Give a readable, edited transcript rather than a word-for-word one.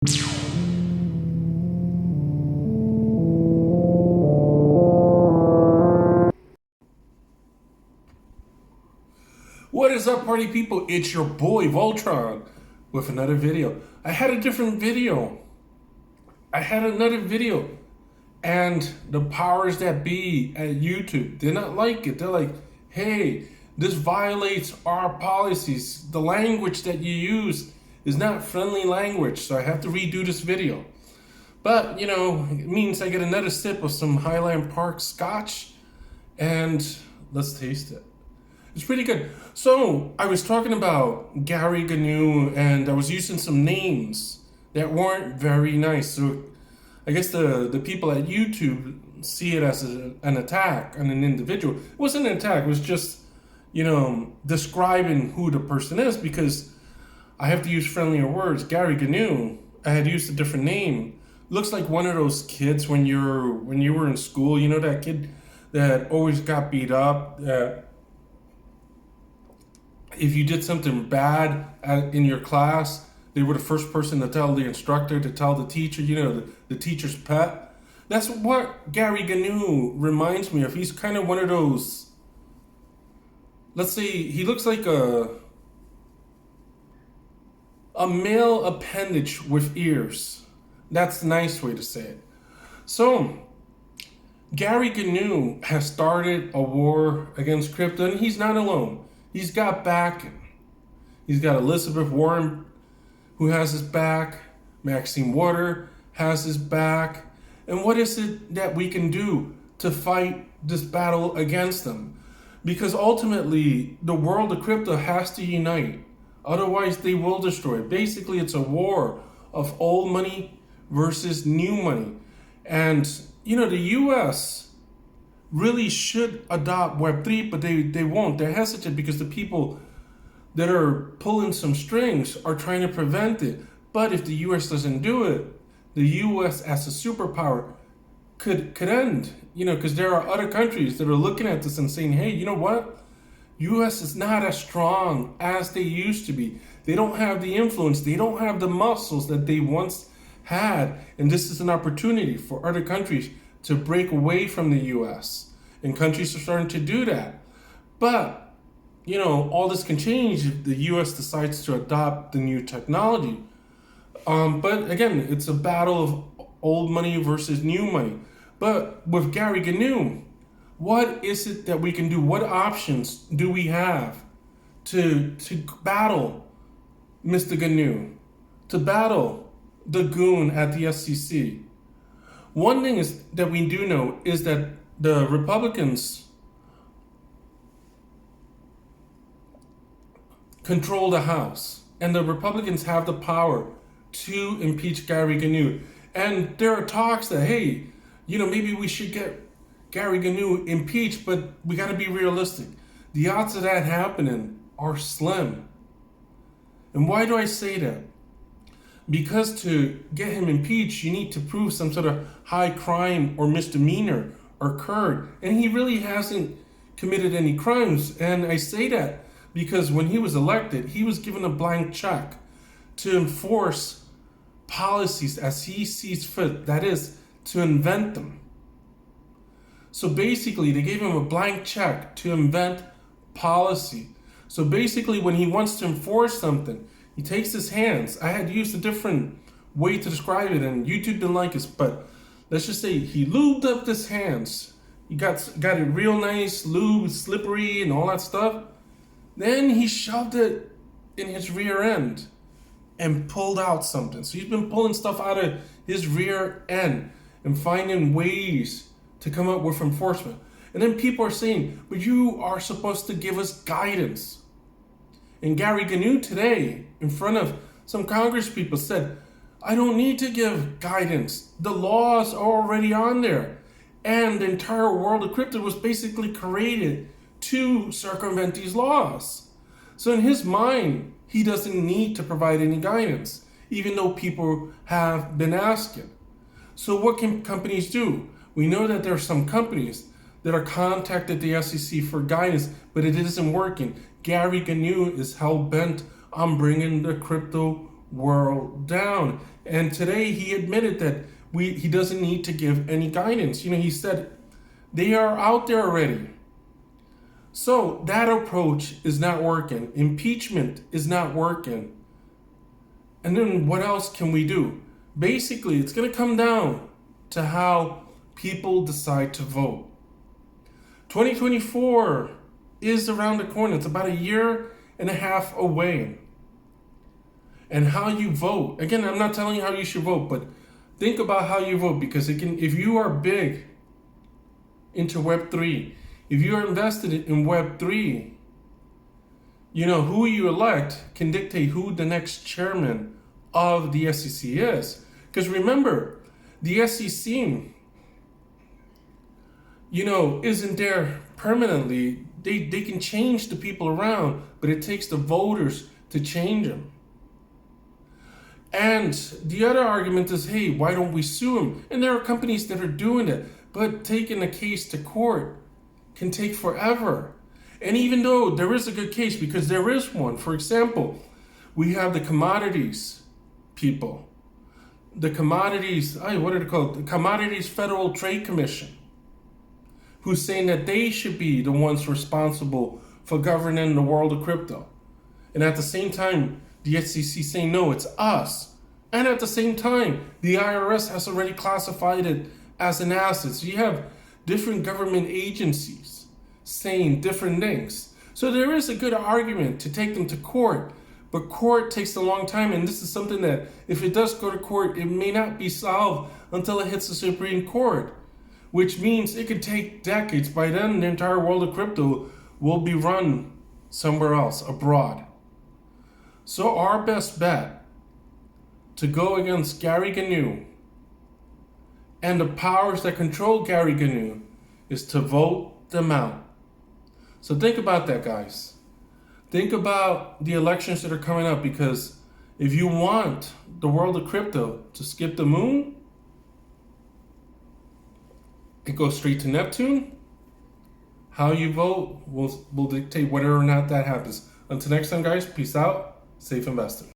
What is up, party people? It's your boy Voltron with another video. I had another video, and the powers that be at YouTube did not like it. They're like, hey, this violates our policies. The language that you use is not friendly language, so I have to redo this video. But, it means I get another sip of some Highland Park scotch, and let's taste it. It's pretty good. So I was talking about Gary Gnu, and I was using some names that weren't very nice. So I guess the people at YouTube see it as an attack on an individual. It wasn't an attack. It was just, describing who the person is, because I have to use friendlier words. Gary Gnu, I had used a different name. Looks like one of those kids when you were in school. You know, that kid that always got beat up. If you did something bad in your class, they were the first person to tell the instructor, to tell the teacher, the teacher's pet. That's what Gary Gnu reminds me of. He's kind of one of those, let's say, he looks like a male appendage with ears. That's the nice way to say it. So, Gary Gnu has started a war against crypto, and he's not alone. He's got backing. He's got Elizabeth Warren, who has his back. Maxine Waters has his back. And what is it that we can do to fight this battle against them? Because ultimately, the world of crypto has to unite. Otherwise, they will destroy it. Basically, it's a war of old money versus new money. And, the U.S. really should adopt Web3, but they won't. They're hesitant because the people that are pulling some strings are trying to prevent it. But if the U.S. doesn't do it, the U.S. as a superpower could end. Because there are other countries that are looking at this and saying, hey, you know what? U.S. is not as strong as they used to be. They don't have the influence. They don't have the muscles that they once had. And this is an opportunity for other countries to break away from the U.S. And countries are starting to do that. But, all this can change if the U.S. decides to adopt the new technology. But again, it's a battle of old money versus new money. But with Gary Gnu, what is it that we can do? What options do we have to battle Mr. Gnu, to battle the goon at the SEC? One thing is that we do know is that the Republicans control the House, and the Republicans have the power to impeach Gary Gnu. And there are talks that, hey, maybe we should get Gary Gnu impeached, but we got to be realistic. The odds of that happening are slim. And why do I say that? Because to get him impeached, you need to prove some sort of high crime or misdemeanor occurred. And he really hasn't committed any crimes. And I say that because when he was elected, he was given a blank check to enforce policies as he sees fit. That is, to invent them. So basically, they gave him a blank check to invent policy. So basically, when he wants to enforce something, he takes his hands. I had used a different way to describe it, and YouTube didn't like it, but let's just say he lubed up his hands. He got it real nice, lubed, slippery, and all that stuff. Then he shoved it in his rear end and pulled out something. So he's been pulling stuff out of his rear end and finding ways to come up with enforcement. And then people are saying, but you are supposed to give us guidance. And Gary Gnu today, in front of some Congress people, said, I don't need to give guidance. The laws are already on there. And the entire world of crypto was basically created to circumvent these laws. So in his mind, he doesn't need to provide any guidance, even though people have been asking. So what can companies do? We know that there are some companies that are contacted the SEC for guidance, but it isn't working. Gary Gnu is hell-bent on bringing the crypto world down. And today he admitted that he doesn't need to give any guidance. He said they are out there already. So that approach is not working. Impeachment is not working. And then what else can we do? Basically, it's going to come down to how people decide to vote. 2024 is around the corner. It's about a year and a half away. And how you vote. Again, I'm not telling you how you should vote, but think about how you vote, because if you are big into Web3, if you are invested in Web3, who you elect can dictate who the next chairman of the SEC is. Because remember, the SEC, isn't there permanently. They can change the people around, but it takes the voters to change them. And the other argument is, hey, why don't we sue them? And there are companies that are doing it, but taking a case to court can take forever. And even though there is a good case, because there is one, for example, we have the commodities people. The commodities, what are they called? The Commodities Federal Trade Commission, who's saying that they should be the ones responsible for governing the world of crypto. And at the same time, the SEC saying, no, it's us. And at the same time, the IRS has already classified it as an asset. So you have different government agencies saying different things. So there is a good argument to take them to court, but court takes a long time. And this is something that if it does go to court, it may not be solved until it hits the Supreme Court, which means it could take decades. By then, the entire world of crypto will be run somewhere else, abroad. So our best bet to go against Gary Gnu and the powers that control Gary Gnu is to vote them out. So think about that, guys. Think about the elections that are coming up, because if you want the world of crypto to skip the moon, it goes straight to Neptune. How you vote will dictate whether or not that happens. Until next time, guys, peace out. Safe investing.